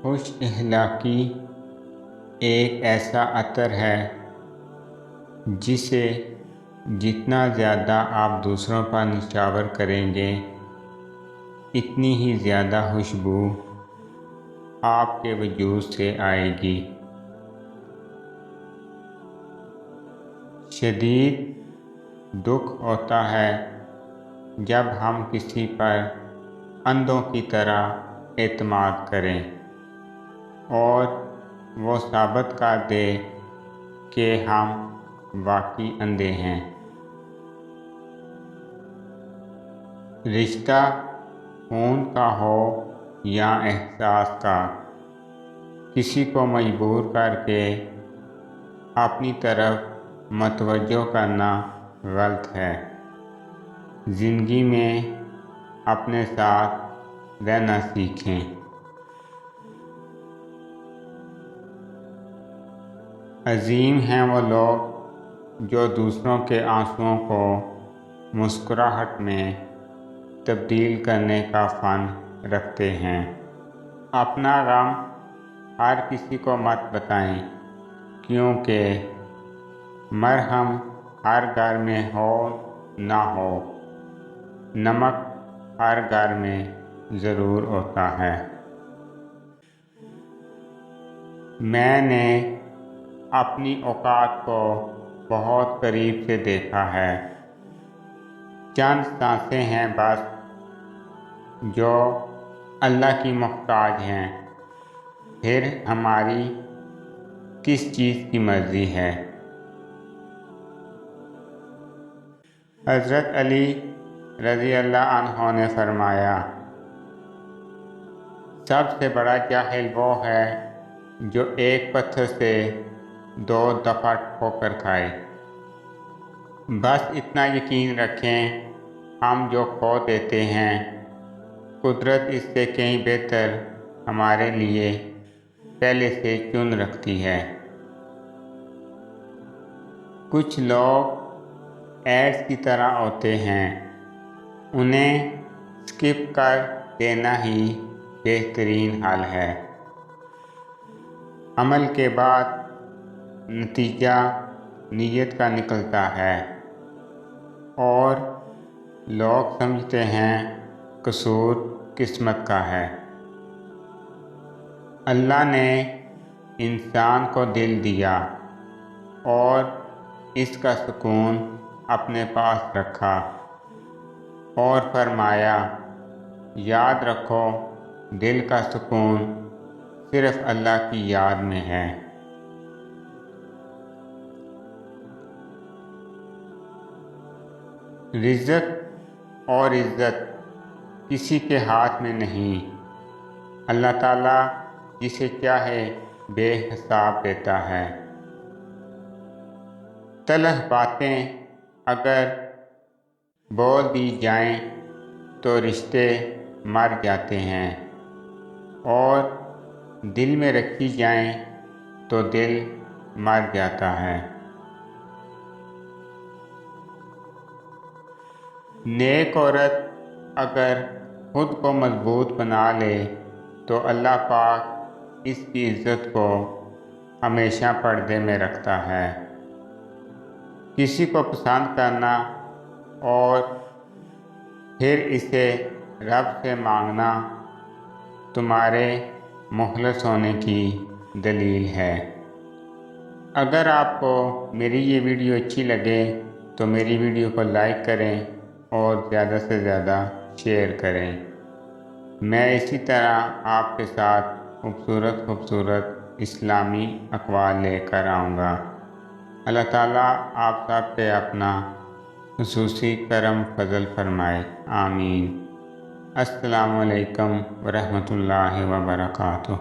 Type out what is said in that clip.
خوش اخلاقی ایک ایسا عطر ہے جسے جتنا زیادہ آپ دوسروں پر نچھاور کریں گے اتنی ہی زیادہ خوشبو آپ کے وجود سے آئے گی۔ شدید دکھ ہوتا ہے جب ہم کسی پر اندھوں کی طرح اعتماد کریں اور وہ ثابت کر دے کہ ہم واقعی اندھے ہیں۔ رشتہ خون کا ہو یا احساس کا، کسی کو مجبور کر کے اپنی طرف متوجہ کرنا غلط ہے۔ زندگی میں اپنے ساتھ رہنا سیکھیں۔ عظیم ہیں وہ لوگ جو دوسروں کے آنسوؤں کو مسکراہٹ میں تبدیل کرنے کا فن رکھتے ہیں۔ اپنا غم ہر کسی کو مت بتائیں، کیونکہ مرہم ہر گھر میں ہو نہ ہو، نمک ہر گھر میں ضرور ہوتا ہے۔ میں نے اپنی اوقات کو بہت قریب سے دیکھا ہے۔ چند سانسیں ہیں بس جو اللہ کی محتاج ہیں، پھر ہماری کس چیز کی مرضی ہے۔ حضرت علی رضی اللہ عنہ نے فرمایا، سب سے بڑا جاہل وہ ہے جو ایک پتھر سے 2 دفعہ ٹھوکر کھائے۔ بس اتنا یقین رکھیں، ہم جو کھو دیتے ہیں قدرت اس سے کہیں بہتر ہمارے لیے پہلے سے چن رکھتی ہے۔ کچھ لوگ ایڈز کی طرح ہوتے ہیں، انہیں سکپ کر دینا ہی بہترین حل ہے۔ عمل کے بعد نتیجہ نیت کا نکلتا ہے اور لوگ سمجھتے ہیں قصور قسمت کا ہے۔ اللہ نے انسان کو دل دیا اور اس کا سکون اپنے پاس رکھا اور فرمایا، یاد رکھو دل کا سکون صرف اللہ کی یاد میں ہے۔ رزق اور عزت کسی کے ہاتھ میں نہیں، اللہ تعالیٰ جسے چاہے بے حساب دیتا ہے۔ تلخ باتیں اگر بول دی جائیں تو رشتے مر جاتے ہیں اور دل میں رکھی جائیں تو دل مر جاتا ہے۔ نیک عورت اگر خود کو مضبوط بنا لے تو اللہ پاک اس کی عزت کو ہمیشہ پردے میں رکھتا ہے۔ کسی کو پسند کرنا اور پھر اسے رب سے مانگنا تمہارے مخلص ہونے کی دلیل ہے۔ اگر آپ کو میری یہ ویڈیو اچھی لگے تو میری ویڈیو کو لائک کریں اور زیادہ سے زیادہ شیئر کریں۔ میں اسی طرح آپ کے ساتھ خوبصورت اسلامی اقوال لے کر آؤں گا۔ اللہ تعالیٰ آپ سب پہ اپنا خصوصی کرم فضل فرمائے، آمین۔ السلام علیکم ورحمۃ اللہ وبرکاتہ۔